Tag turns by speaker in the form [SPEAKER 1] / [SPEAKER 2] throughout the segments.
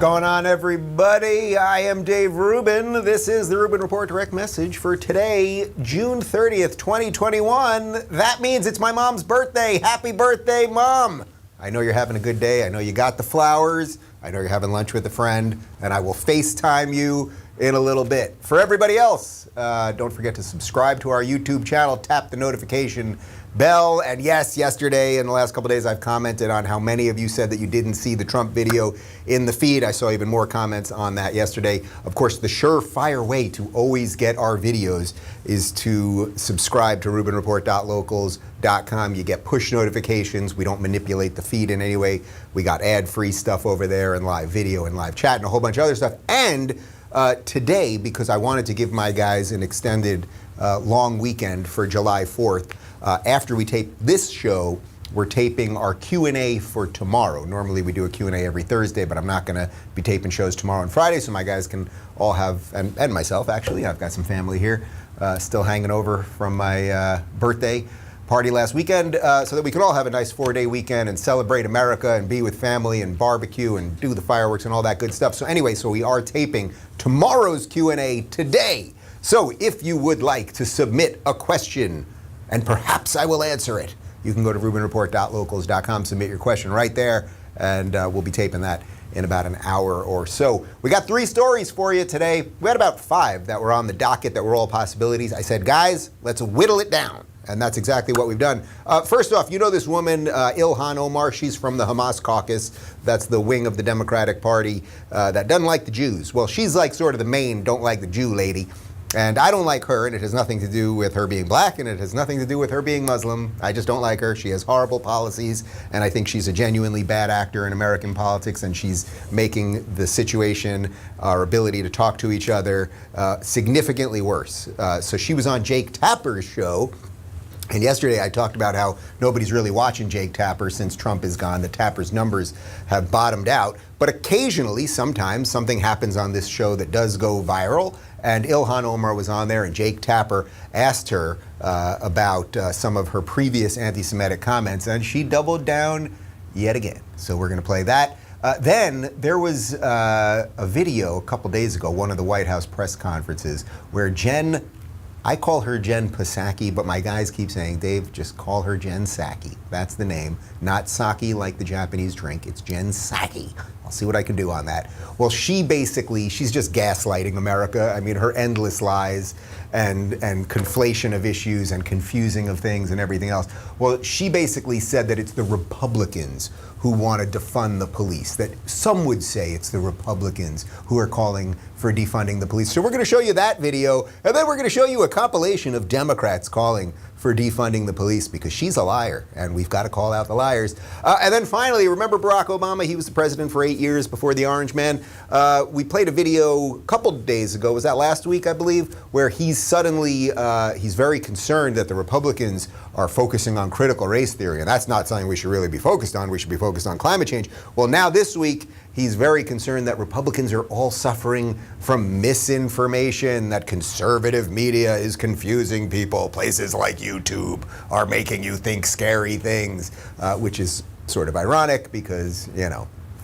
[SPEAKER 1] going on, everybody? I am Dave Rubin. This is the Rubin Report Direct Message for today, June 30th, 2021. That means it's my mom's birthday. Happy birthday, Mom. I know you're having a good day. I know you got the flowers. I know you're having lunch with a friend, and I will FaceTime you in a little bit. For everybody else, don't forget to subscribe to our YouTube channel, tap the notification bell, and yes, yesterday and the last couple of days I've commented on how many of you said that you didn't see the Trump video in the feed. I saw even more comments on that yesterday. Of course, the surefire way to always get our videos is to subscribe to rubinreport.locals.com. You get push notifications. We don't manipulate the feed in any way. We got ad-free stuff over there and live video and live chat and a whole bunch of other stuff. And today, because I wanted to give my guys an extended long weekend for July 4th, after we tape this show, we're taping our Q&A for tomorrow. Normally we do a Q&A every Thursday, but I'm not going to be taping shows tomorrow and Friday, so my guys can all have, and myself actually, I've got some family here still hanging over from my birthday party last weekend, so that we can all have a nice 4-day weekend and celebrate America and be with family and barbecue and do the fireworks and all that good stuff. So anyway, so we are taping tomorrow's Q&A today. So if you would like to submit a question, and perhaps I will answer it, you can go to rubinreport.locals.com, submit your question right there, and we'll be taping that in about an hour or so. We got 3 stories for you today. We had about 5 that were on the docket that were all possibilities. I said, guys, let's whittle it down. And that's exactly what we've done. First off, you know this woman, Ilhan Omar. She's from the Hamas caucus. That's the wing of the Democratic Party that doesn't like the Jews. Well, she's like sort of the main don't like the Jew lady. And I don't like her, and it has nothing to do with her being black, and it has nothing to do with her being Muslim. I just don't like her. She has horrible policies, and I think she's a genuinely bad actor in American politics, and she's making the situation, our ability to talk to each other, significantly worse. So she was on Jake Tapper's show. And yesterday I talked about how nobody's really watching Jake Tapper since Trump is gone. The Tapper's numbers have bottomed out. But occasionally, sometimes, something happens on this show that does go viral. And Ilhan Omar was on there, and Jake Tapper asked her about some of her previous anti-Semitic comments, and she doubled down yet again. So we're going to play that. Then there was a video a couple days ago, one of the White House press conferences, where I call her Jen Psaki, but my guys keep saying, Dave, just call her Jen Psaki. That's the name. Not sake like the Japanese drink. It's Jen Psaki. I'll see what I can do on that. Well, she's just gaslighting America. I mean, her endless lies and conflation of issues and confusing of things and everything else. Well, she basically said that it's the Republicans who want to defund the police, that some would say it's the Republicans who are calling for defunding the police. So we're going to show you that video, and then we're going to show you a compilation of Democrats calling for defunding the police, because she's a liar, and we've got to call out the liars. And then finally, remember Barack Obama? He was the president for 8 years before the Orange Man. We played a video a couple days ago, was that last week, I believe, where he's very concerned that the Republicans are focusing on critical race theory, and that's not something we should really be focused on. We should be focused on climate change. Well, now this week, he's very concerned that Republicans are all suffering from misinformation, that conservative media is confusing people. Places like YouTube are making you think scary things, which is sort of ironic because,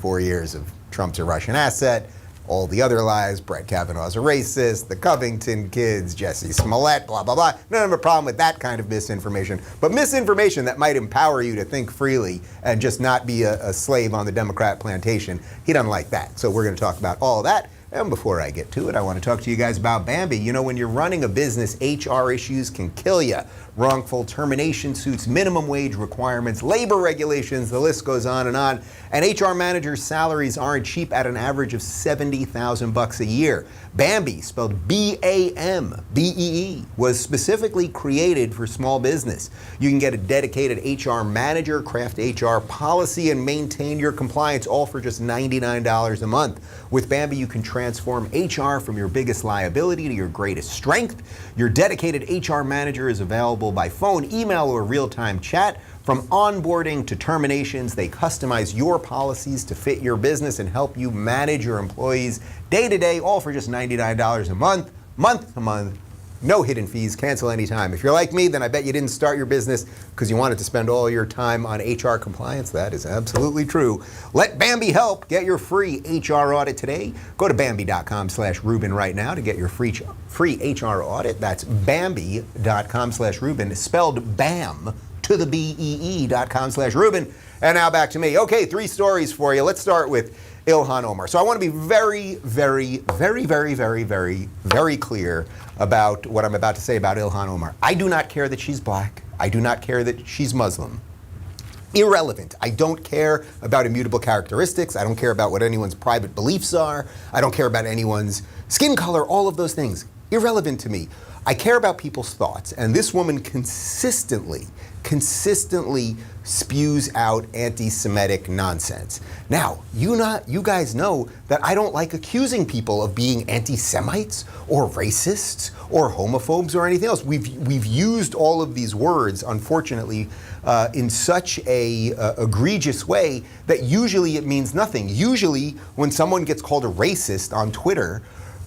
[SPEAKER 1] 4 years of Trump's a Russian asset, all the other lies, Brett Kavanaugh's a racist, the Covington kids, Jesse Smollett, blah, blah, blah. None of a problem with that kind of misinformation. But misinformation that might empower you to think freely and just not be a slave on the Democrat plantation, he doesn't like that. So we're going to talk about all of that. And before I get to it, I want to talk to you guys about Bambi. When you're running a business, HR issues can kill you. Wrongful termination suits, minimum wage requirements, labor regulations, the list goes on. And HR managers' salaries aren't cheap at an average of $70,000 a year. Bambi, spelled B-A-M-B-E-E, was specifically created for small business. You can get a dedicated HR manager, craft HR policy, and maintain your compliance, all for just $99 a month. With Bambi, you can transform HR from your biggest liability to your greatest strength. Your dedicated HR manager is available by phone, email, or real-time chat. From onboarding to terminations, they customize your policies to fit your business and help you manage your employees day to day, all for just $99 a month, month to month, No hidden fees, cancel anytime. If you're like me, then I bet you didn't start your business because you wanted to spend all your time on HR compliance. That is absolutely true. Let Bambi help. Get your free HR audit today. Go to Bambi.com/Rubin right now to get your free HR audit. That's Bambi.com/Rubin, spelled BAM to the BEE.com/Rubin. And now back to me. Okay, 3 stories for you. Let's start with Ilhan Omar. So I want to be very, very, very, very, very, very, very clear about what I'm about to say about Ilhan Omar. I do not care that she's black. I do not care that she's Muslim. Irrelevant. I don't care about immutable characteristics. I don't care about what anyone's private beliefs are. I don't care about anyone's skin color, all of those things. Irrelevant to me. I care about people's thoughts. And this woman consistently spews out anti-Semitic nonsense. Now, you guys know that I don't like accusing people of being anti-Semites or racists or homophobes or anything else. We've used all of these words, unfortunately, in such a egregious way that usually it means nothing. Usually, when someone gets called a racist on Twitter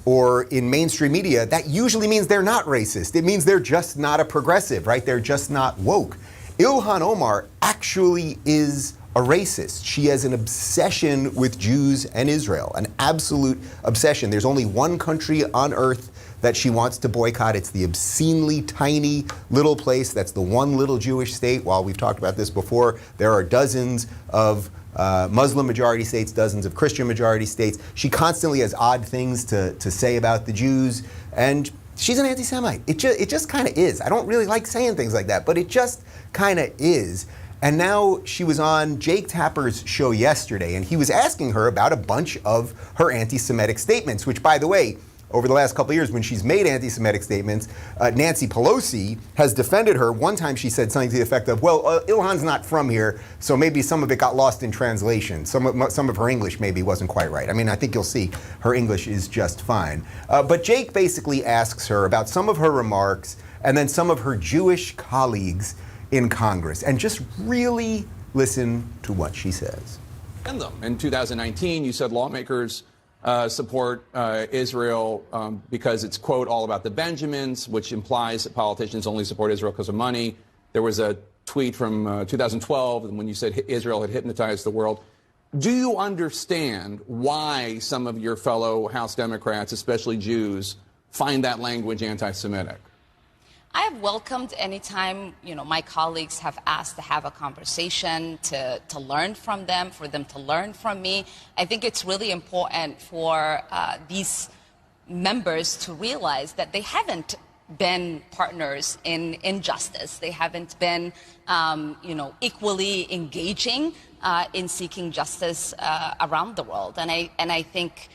[SPEAKER 1] or in mainstream media, that usually means they're not racist. It means they're just not a progressive, right? They're just not woke. Ilhan Omar actually is a racist. She has an obsession with Jews and Israel, an absolute obsession. There's only one country on earth that she wants to boycott. It's the obscenely tiny little place. That's the one little Jewish state. While we've talked about this before, there are dozens of Muslim majority states, dozens of Christian majority states. She constantly has odd things to say about the Jews, and she's an anti-Semite. It just kind of is. I don't really like saying things like that, but it just kind of is. And now she was on Jake Tapper's show yesterday, and he was asking her about a bunch of her anti-Semitic statements, which, by the way, over the last couple of years, when she's made anti-Semitic statements, Nancy Pelosi has defended her. One time she said something to the effect of, well, Ilhan's not from here, so maybe some of it got lost in translation. Some of her English maybe wasn't quite right. I mean, I think you'll see her English is just fine. But Jake basically asks her about some of her remarks and then some of her Jewish colleagues in Congress. And just really listen to what she says.
[SPEAKER 2] In 2019, you said lawmakers support Israel because it's, quote, all about the Benjamins, which implies that politicians only support Israel because of money. There was a tweet from 2012 when you said Israel had hypnotized the world. Do you understand why some of your fellow House Democrats, especially Jews, find that language anti-Semitic?
[SPEAKER 3] I have welcomed any time, my colleagues have asked to have a conversation, to learn from them, for them to learn from me. I think it's really important for these members to realize that they haven't been partners in justice. They haven't been, equally engaging in seeking justice around the world. And I think,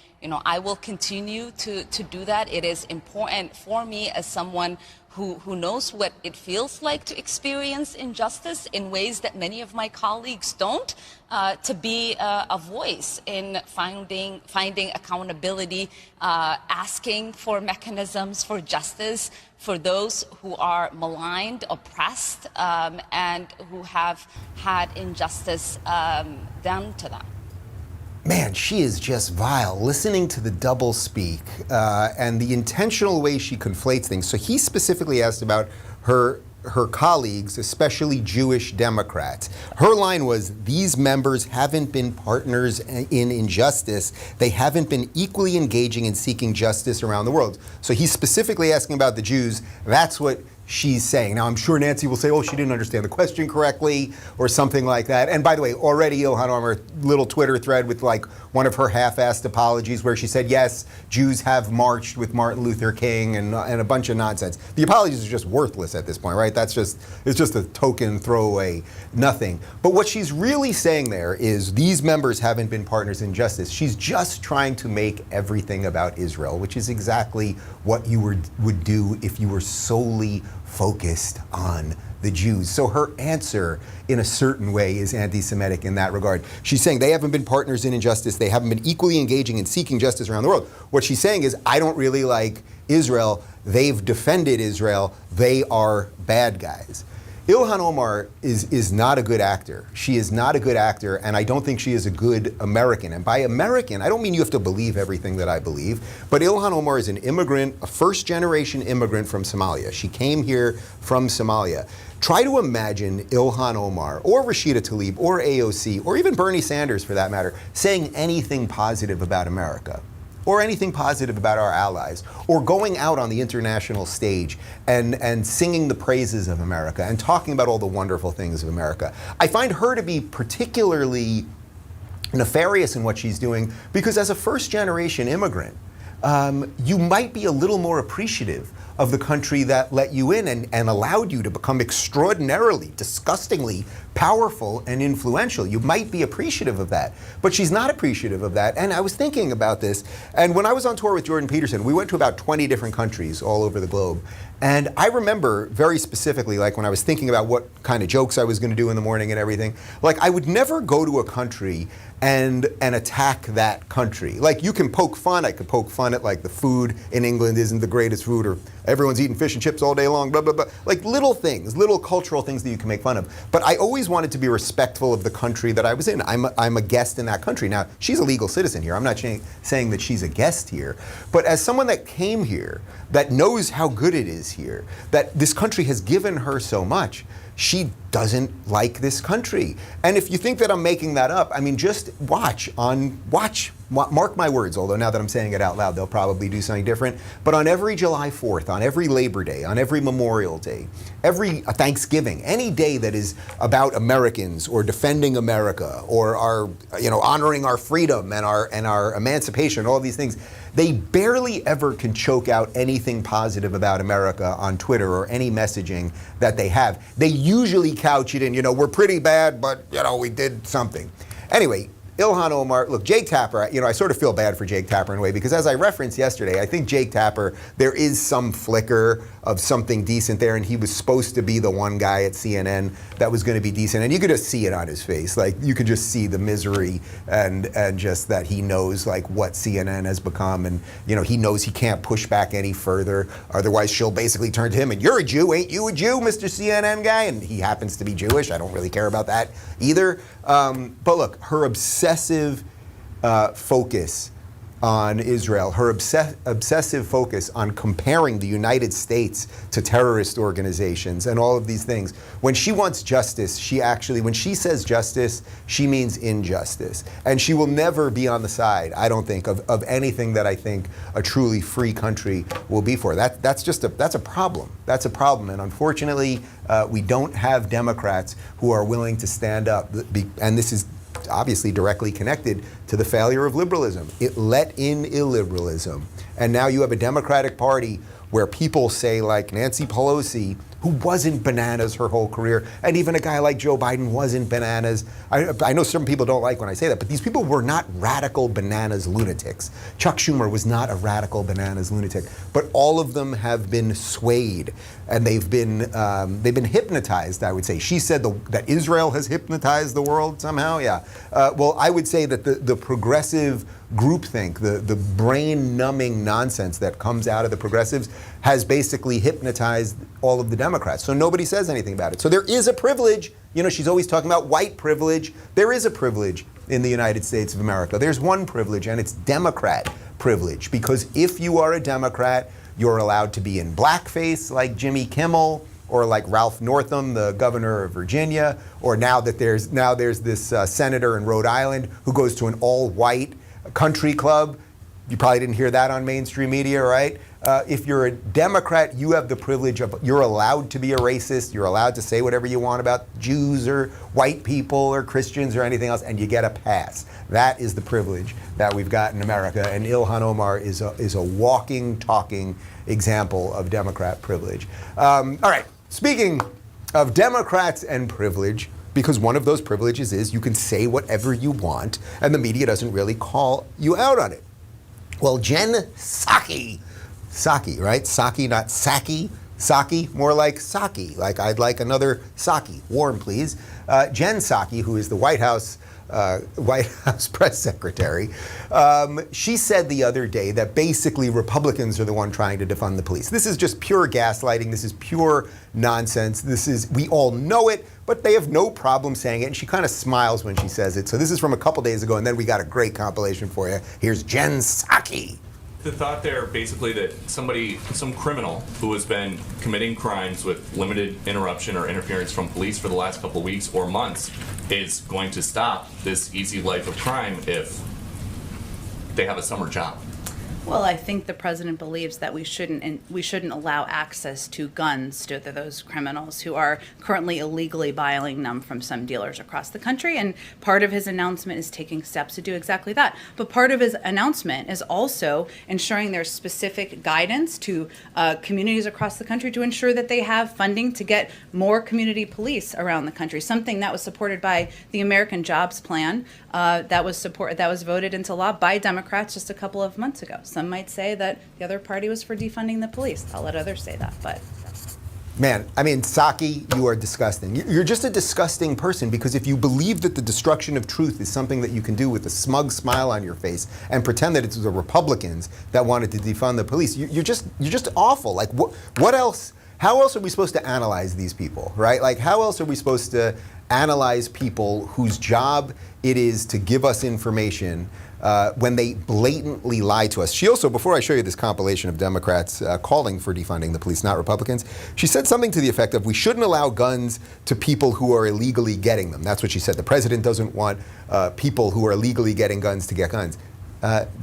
[SPEAKER 3] I will continue to do that. It is important for me as someone who knows what it feels like to experience injustice in ways that many of my colleagues don't, to be a voice in finding accountability, asking for mechanisms for justice for those who are maligned, oppressed, and who have had injustice done to them.
[SPEAKER 1] Man, she is just vile. Listening to the double speak and the intentional way she conflates things. So he specifically asked about her colleagues, especially Jewish Democrats. Her line was, these members haven't been partners in injustice. They haven't been equally engaging in seeking justice around the world. So he's specifically asking about the Jews. That's what she's saying. Now, I'm sure Nancy will say, oh, she didn't understand the question correctly or something like that. And by the way, already Ilhan Omar, little Twitter thread with like one of her half-assed apologies where she said, yes, Jews have marched with Martin Luther King and a bunch of nonsense. The apologies are just worthless at this point, right? It's just a token throwaway, nothing. But what she's really saying there is these members haven't been partners in justice. She's just trying to make everything about Israel, which is exactly what you would do if you were solely focused on the Jews. So her answer, in a certain way, is anti-Semitic in that regard. She's saying they haven't been partners in injustice. They haven't been equally engaging in seeking justice around the world. What she's saying is, I don't really like Israel. They've defended Israel. They are bad guys. Ilhan Omar is not a good actor. She is not a good actor, and I don't think she is a good American. And by American, I don't mean you have to believe everything that I believe, but Ilhan Omar is an immigrant, a first-generation immigrant from Somalia. She came here from Somalia. Try to imagine Ilhan Omar, or Rashida Tlaib, or AOC, or even Bernie Sanders for that matter, saying anything positive about America, or anything positive about our allies, or going out on the international stage and singing the praises of America and talking about all the wonderful things of America. I find her to be particularly nefarious in what she's doing because as a first-generation immigrant, you might be a little more appreciative of the country that let you in and allowed you to become extraordinarily, disgustingly powerful and influential. You might be appreciative of that, but she's not appreciative of that. And I was thinking about this, and when I was on tour with Jordan Peterson, we went to about 20 different countries all over the globe. And I remember very specifically, like when I was thinking about what kind of jokes I was going to do in the morning and everything, like I would never go to a country and attack that country. Like you can poke fun, I could poke fun at like the food in England isn't the greatest food, or everyone's eating fish and chips all day long, blah, blah, blah. Like little things, little cultural things that you can make fun of. But I always wanted to be respectful of the country that I was in. I'm a guest in that country. Now, she's a legal citizen here. I'm not saying that she's a guest here. But as someone that came here, that knows how good it is here, that this country has given her so much, she doesn't like this country. And if you think that I'm making that up, I mean, just mark my words, although now that I'm saying it out loud, they'll probably do something different. But on every July 4th, on every Labor Day, on every Memorial Day, every Thanksgiving, any day that is about Americans or defending America or our, honoring our freedom and our emancipation, all these things, they barely ever can choke out anything positive about America on Twitter or any messaging that they have. They usually couch it in, we're pretty bad, but, we did something. Anyway, Ilhan Omar, look, Jake Tapper, I sort of feel bad for Jake Tapper in a way, because as I referenced yesterday, I think Jake Tapper, there is some flicker of something decent there, and he was supposed to be the one guy at CNN that was going to be decent, and you could just see it on his face. Like, you could just see the misery and just that he knows, like, what CNN has become, and, he knows he can't push back any further, otherwise she'll basically turn to him, and you're a Jew, ain't you a Jew, Mr. CNN guy? And he happens to be Jewish. I don't really care about that either. But look, her obsessive focus on Israel, her obsessive focus on comparing the United States to terrorist organizations and all of these things. When she wants justice, when she says justice, she means injustice. And she will never be on the side, I don't think, of anything that I think a truly free country will be for. That's a problem. That's a problem. And unfortunately, we don't have Democrats who are willing to stand up. And this is obviously directly connected to the failure of liberalism. It let in illiberalism. And now you have a Democratic Party where people say, like Nancy Pelosi, who wasn't bananas her whole career, and even a guy like Joe Biden wasn't bananas. I know some people don't like when I say that, but these people were not radical bananas lunatics. Chuck Schumer was not a radical bananas lunatic, but all of them have been swayed, and they've been hypnotized, I would say. She said that Israel has hypnotized the world somehow, yeah. Well, I would say that the progressive groupthink, the brain-numbing nonsense that comes out of the progressives has basically hypnotized all of the Democrats. So nobody says anything about it. So there is a privilege. She's always talking about white privilege. There is a privilege in the United States of America. There's one privilege, and it's Democrat privilege. Because if you are a Democrat, you're allowed to be in blackface like Jimmy Kimmel, or like Ralph Northam, the governor of Virginia, or now there's this senator in Rhode Island who goes to an all-white country club. You probably didn't hear that on mainstream media, right? If you're a Democrat, you have the privilege you're allowed to be a racist. You're allowed to say whatever you want about Jews or white people or Christians or anything else, and you get a pass. That is the privilege that we've got in America, and Ilhan Omar is a walking, talking example of Democrat privilege. All right, speaking of Democrats and privilege, because one of those privileges is you can say whatever you want, and the media doesn't really call you out on it. Well, Jen Psaki, right? Psaki, not Psaki. Psaki, more like Psaki, like I'd like another Psaki. Warm, please. Jen Psaki, who is the White House press secretary, she said the other day that basically Republicans are the one trying to defund the police. This is just pure gaslighting. This is pure nonsense. We all know it, but they have no problem saying it. And she kind of smiles when she says it. So this is from a couple days ago, and then we got a great compilation for you. Here's Jen Psaki.
[SPEAKER 4] The thought there basically that some criminal who has been committing crimes with limited interruption or interference from police for the last couple of weeks or months is going to stop this easy life of crime if they have a summer job.
[SPEAKER 5] Well, I think the president believes that we shouldn't allow access to guns to those criminals who are currently illegally buying them from some dealers across the country. And part of his announcement is taking steps to do exactly that. But part of his announcement is also ensuring there's specific guidance to communities across the country to ensure that they have funding to get more community police around the country. Something that was supported by the American Jobs Plan that was voted into law by Democrats just a couple of months ago. Some might say that the other party was for defunding the police. I'll let others say that, but.
[SPEAKER 1] Man, I mean, Psaki, you are disgusting. You're just a disgusting person, because if you believe that the destruction of truth is something that you can do with a smug smile on your face and pretend that it's the Republicans that wanted to defund the police, you're just awful. Like, what else? How else are we supposed to analyze these people, right? Like, how else are we supposed to analyze people whose job it is to give us information when they blatantly lie to us? She also, before I show you this compilation of Democrats calling for defunding the police, not Republicans, she said something to the effect of, we shouldn't allow guns to people who are illegally getting them. That's what she said. The president doesn't want people who are illegally getting guns to get guns.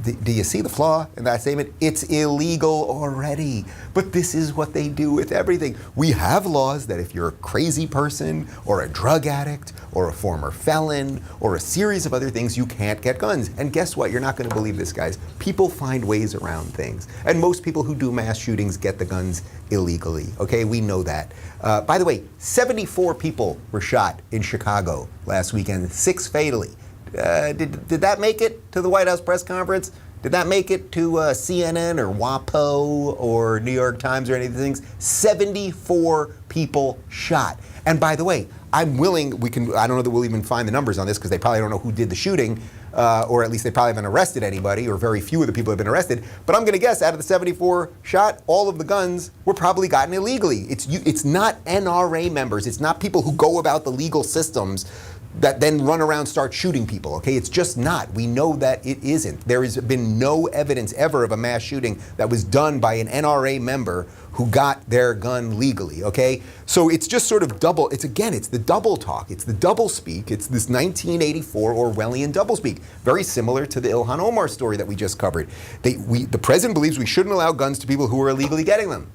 [SPEAKER 1] Do you see the flaw in that statement? It's illegal already. But this is what they do with everything. We have laws that if you're a crazy person or a drug addict or a former felon or a series of other things, you can't get guns. And guess what? You're not going to believe this, guys. People find ways around things. And most people who do mass shootings get the guns illegally. Okay, we know that. By the way, 74 people were shot in Chicago last weekend, 6 fatally. Did that make it to the White House press conference? Did that make it to CNN or WAPO or New York Times or any of these things? 74 people shot. And by the way, I'm willing, I don't know that we'll even find the numbers on this because they probably don't know who did the shooting, or at least they probably haven't arrested anybody, or very few of the people have been arrested. But I'm going to guess out of the 74 shot, all of the guns were probably gotten illegally. It's not NRA members. It's not people who go about the legal systems that then run around, start shooting people, okay? It's just not. We know that it isn't. There has been no evidence ever of a mass shooting that was done by an NRA member who got their gun legally, okay? So it's just sort of it's the double talk. It's the double speak. It's this 1984 Orwellian double speak, very similar to the Ilhan Omar story that we just covered. The president believes we shouldn't allow guns to people who are illegally getting them.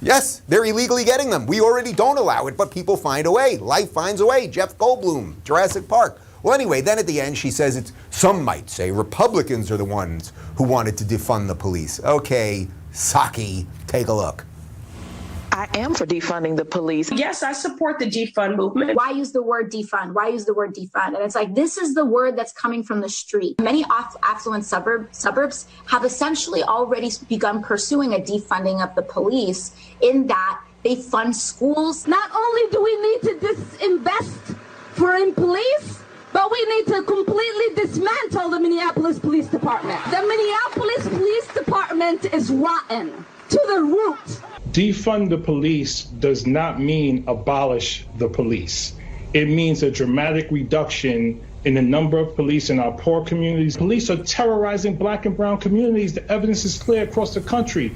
[SPEAKER 1] Yes, they're illegally getting them. We already don't allow it, but people find a way. Life finds a way. Jeff Goldblum, Jurassic Park. Well, anyway, then at the end she says some might say Republicans are the ones who wanted to defund the police. Okay, Psaki, take a look.
[SPEAKER 6] I am for defunding the police.
[SPEAKER 7] Yes, I support the defund movement.
[SPEAKER 8] Why use the word defund? Why use the word defund? And it's like, this is the word that's coming from the street. Many affluent suburbs have essentially already begun pursuing a defunding of the police in that they fund schools.
[SPEAKER 9] Not only do we need to disinvest in police, but we need to completely dismantle the Minneapolis Police Department. The Minneapolis Police Department is rotten to the root.
[SPEAKER 10] Defund the police does not mean abolish the police. It means a dramatic reduction in the number of police in our poor communities. Police are terrorizing Black and brown communities. The evidence is clear across the country.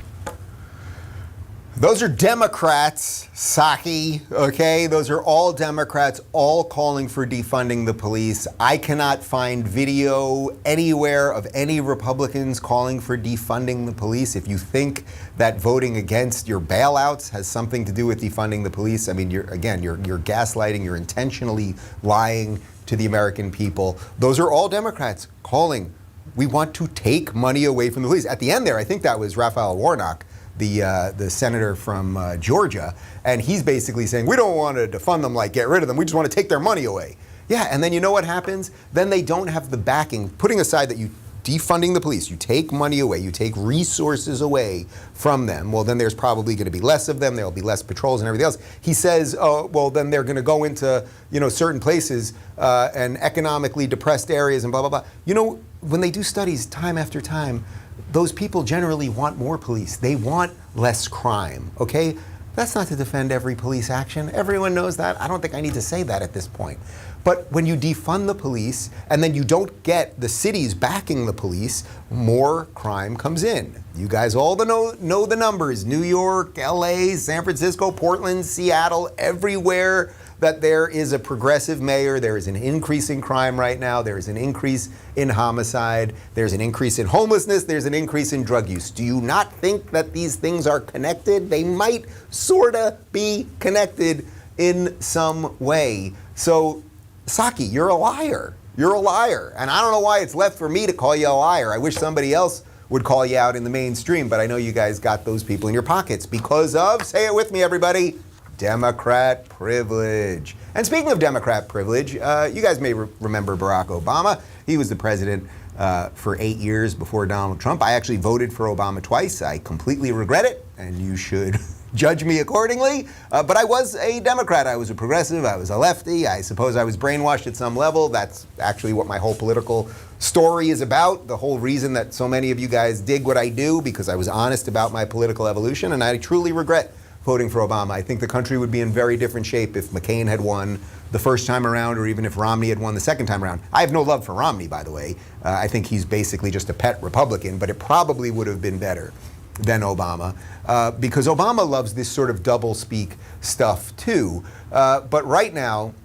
[SPEAKER 1] Those are Democrats, Psaki, okay? Those are all Democrats, all calling for defunding the police. I cannot find video anywhere of any Republicans calling for defunding the police. If you think that voting against your bailouts has something to do with defunding the police, I mean, you're gaslighting, you're intentionally lying to the American people. Those are all Democrats calling. We want to take money away from the police. At the end there, I think that was Raphael Warnock, the senator from Georgia, and he's basically saying, we don't want to defund them, like get rid of them, we just want to take their money away. Yeah, and then you know what happens? Then they don't have the backing, putting aside that you defunding the police, you take money away, you take resources away from them, well, then there's probably going to be less of them, there'll be less patrols and everything else. He says, oh, well, then they're going to go into, certain places and economically depressed areas and blah, blah, blah. When they do studies time after time, those people generally want more police. They want less crime, okay? That's not to defend every police action. Everyone knows that. I don't think I need to say that at this point. But when you defund the police and then you don't get the cities backing the police, more crime comes in. You guys all know the numbers. New York, LA, San Francisco, Portland, Seattle, everywhere that there is a progressive mayor, there is an increase in crime right now, there is an increase in homicide, there's an increase in homelessness, there's an increase in drug use. Do you not think that these things are connected? They might sorta be connected in some way. So, Psaki, you're a liar. You're a liar. And I don't know why it's left for me to call you a liar. I wish somebody else would call you out in the mainstream, but I know you guys got those people in your pockets because of, say it with me, everybody, Democrat privilege. And speaking of Democrat privilege, you guys may remember Barack Obama. He was the president for 8 years before Donald Trump. I actually voted for Obama twice. I completely regret it, and you should judge me accordingly. But I was a Democrat. I was a progressive. I was a lefty. I suppose I was brainwashed at some level. That's actually what my whole political story is about. The whole reason that so many of you guys dig what I do, because I was honest about my political evolution, and I truly regret voting for Obama. I think the country would be in very different shape if McCain had won the first time around, or even if Romney had won the second time around. I have no love for Romney, by the way. I think he's basically just a pet Republican, but it probably would have been better than Obama, because Obama loves this sort of double-speak stuff too. But right now,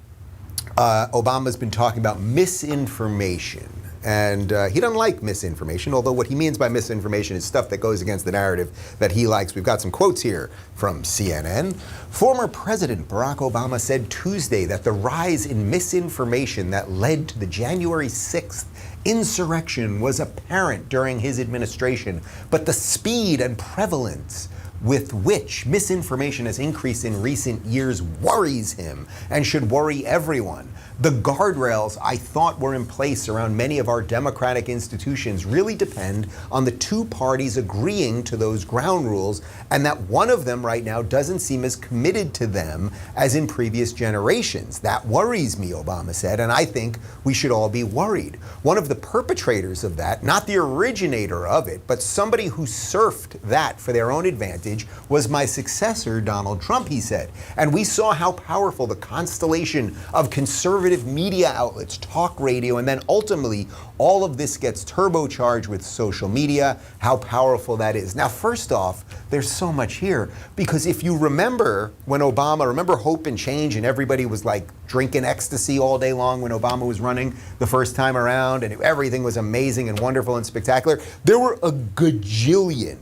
[SPEAKER 1] Obama's been talking about misinformation. And he doesn't like misinformation, although what he means by misinformation is stuff that goes against the narrative that he likes. We've got some quotes here from CNN. Former President Barack Obama said Tuesday that the rise in misinformation that led to the January 6th insurrection was apparent during his administration, but the speed and prevalence with which misinformation has increased in recent years worries him and should worry everyone. The guardrails I thought were in place around many of our democratic institutions really depend on the two parties agreeing to those ground rules, and that one of them right now doesn't seem as committed to them as in previous generations. That worries me, Obama said, and I think we should all be worried. One of the perpetrators of that, not the originator of it, but somebody who surfed that for their own advantage, was my successor, Donald Trump, he said. And we saw how powerful the constellation of conservative media outlets, talk radio, and then ultimately all of this gets turbocharged with social media, how powerful that is. Now, first off, there's so much here, because if you remember when remember Hope and Change, and everybody was like drinking ecstasy all day long when Obama was running the first time around, and everything was amazing and wonderful and spectacular. There were a gajillion,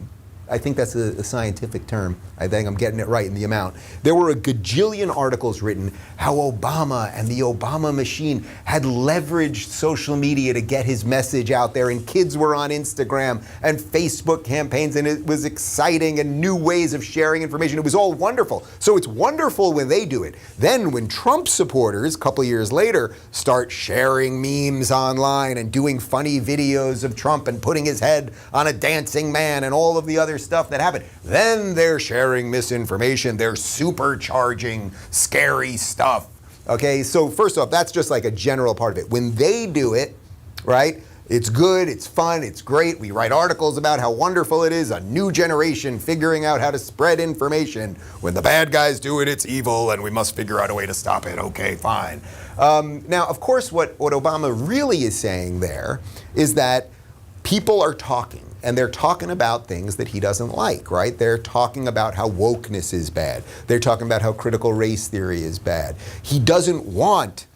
[SPEAKER 1] I think that's a scientific term. I think I'm getting it right in the amount. There were a gajillion articles written how Obama and the Obama machine had leveraged social media to get his message out there, and kids were on Instagram and Facebook campaigns, and it was exciting and new ways of sharing information. It was all wonderful. So it's wonderful when they do it. Then when Trump supporters, a couple years later, start sharing memes online and doing funny videos of Trump and putting his head on a dancing man and all of the other stuff that happened, then they're sharing misinformation. They're supercharging scary stuff. Okay, so first off, that's just like a general part of it. When they do it, right, it's good, it's fun, it's great. We write articles about how wonderful it is, a new generation figuring out how to spread information. When the bad guys do it, it's evil, and we must figure out a way to stop it. Okay, fine. Now, of course, what Obama really is saying there is that people are talking, and they're talking about things that he doesn't like, right? They're talking about how wokeness is bad. They're talking about how critical race theory is bad. He doesn't want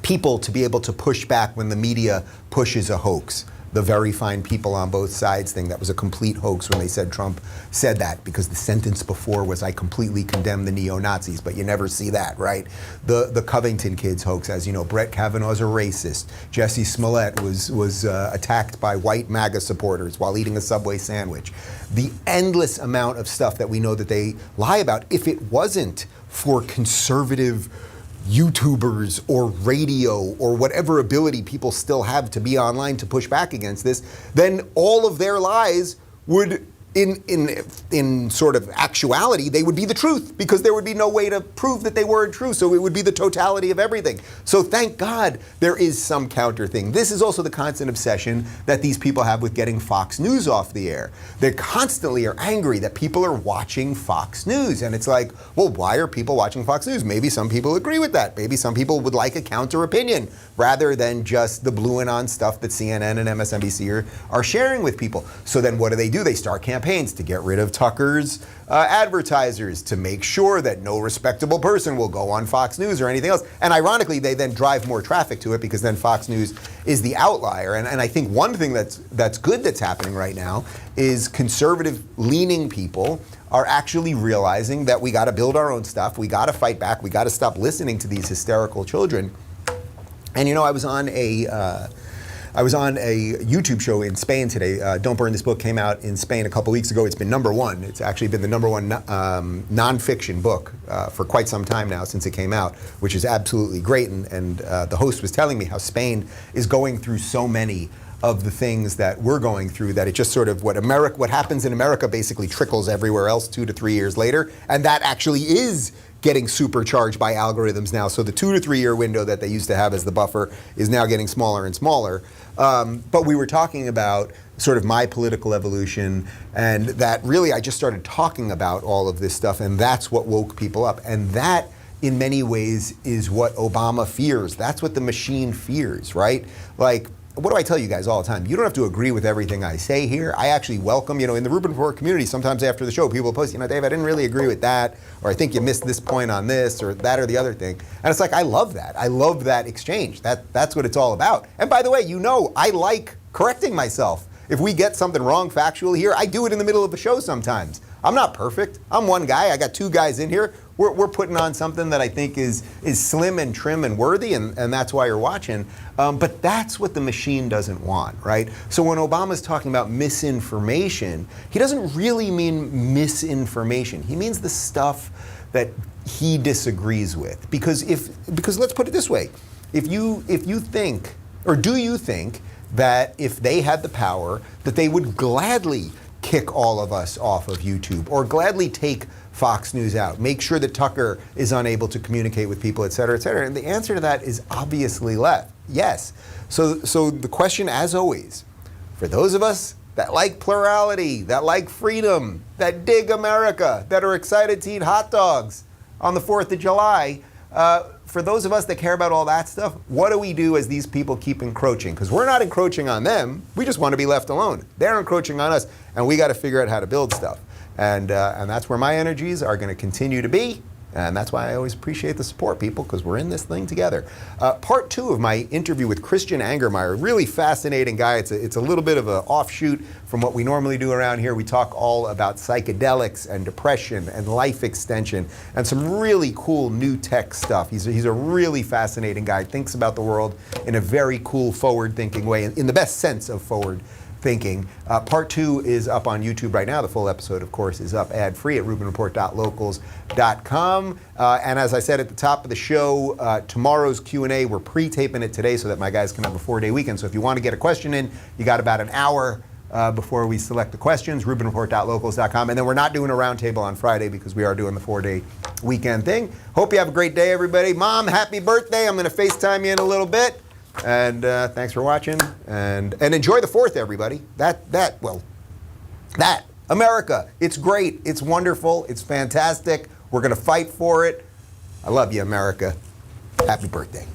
[SPEAKER 1] people to be able to push back when the media pushes a hoax. The very fine people on both sides thing, that was a complete hoax when they said Trump said that, because the sentence before was, I completely condemn the neo-Nazis, but you never see that, right? The Covington kids hoax, as you know, Brett Kavanaugh's a racist. Jussie Smollett was attacked by white MAGA supporters while eating a Subway sandwich. The endless amount of stuff that we know that they lie about, if it wasn't for conservative YouTubers or radio or whatever ability people still have to be online to push back against this, then all of their lies would, in sort of actuality, they would be the truth, because there would be no way to prove that they weren't true. So it would be the totality of everything. So thank God there is some counter thing. This is also the constant obsession that these people have with getting Fox News off the air. They constantly are angry that people are watching Fox News. And it's like, well, why are people watching Fox News? Maybe some people agree with that. Maybe some people would like a counter opinion rather than just the blue and on stuff that CNN and MSNBC are sharing with people. So then what do? They start campaigns to get rid of Tucker's advertisers, to make sure that no respectable person will go on Fox News or anything else. And ironically, they then drive more traffic to it, because then Fox News is the outlier. And I think one thing that's good that's happening right now is conservative-leaning people are actually realizing that we got to build our own stuff, we got to fight back, we got to stop listening to these hysterical children. And I was on a YouTube show in Spain today. Don't Burn This Book came out in Spain a couple weeks ago. It's been #1. It's actually been the #1 nonfiction book for quite some time now, since it came out, which is absolutely great. And the host was telling me how Spain is going through so many of the things that we're going through, that it just sort of, what happens in America basically trickles everywhere else 2 to 3 years later. And that actually is getting supercharged by algorithms now. So the 2 to 3 year window that they used to have as the buffer is now getting smaller and smaller. But we were talking about sort of my political evolution, and that really I just started talking about all of this stuff, and that's what woke people up. And that, in many ways, is what Obama fears. That's what the machine fears, right? Like, what do I tell you guys all the time? You don't have to agree with everything I say here. I actually welcome, in the Rubin Report community, sometimes after the show, people post, Dave, I didn't really agree with that, or I think you missed this point on this, or that or the other thing. And it's like, I love that. I love that exchange. That's what it's all about. And by the way, I like correcting myself. If we get something wrong factually here, I do it in the middle of the show sometimes. I'm not perfect. I'm one guy. I got 2 guys in here. We're putting on something that I think is slim and trim and worthy, and that's why you're watching. But that's what the machine doesn't want, right? So when Obama's talking about misinformation, he doesn't really mean misinformation. He means the stuff that he disagrees with. Because let's put it this way, if you think, or do you think that if they had the power, that they would gladly kick all of us off of YouTube, or gladly take Fox News out, make sure that Tucker is unable to communicate with people, et cetera, et cetera? And the answer to that is obviously yes. So the question, as always, for those of us that like plurality, that like freedom, that dig America, that are excited to eat hot dogs on the 4th of July, for those of us that care about all that stuff, what do we do as these people keep encroaching? Because we're not encroaching on them. We just want to be left alone. They're encroaching on us, and we got to figure out how to build stuff. And that's where my energies are going to continue to be. And that's why I always appreciate the support, people, because we're in this thing together. Part 2 of my interview with Christian Angermeyer, really fascinating guy. It's a little bit of an offshoot from what we normally do around here. We talk all about psychedelics and depression and life extension and some really cool new tech stuff. He's a really fascinating guy. Thinks about the world in a very cool, forward-thinking way, in the best sense of forward thinking. Part 2 is up on YouTube right now. The full episode, of course, is up ad-free at rubinreport.locals.com. And as I said at the top of the show, tomorrow's Q&A, we're pre-taping it today so that my guys can have a 4-day weekend. So if you want to get a question in, you got about an hour before we select the questions, rubinreport.locals.com. And then we're not doing a roundtable on Friday because we are doing the 4-day weekend thing. Hope you have a great day, everybody. Mom, happy birthday. I'm going to FaceTime you in a little bit. And thanks for watching, and enjoy the 4th, everybody. That America, it's great, it's wonderful, it's fantastic. We're gonna fight for it. I love you, America. Happy birthday.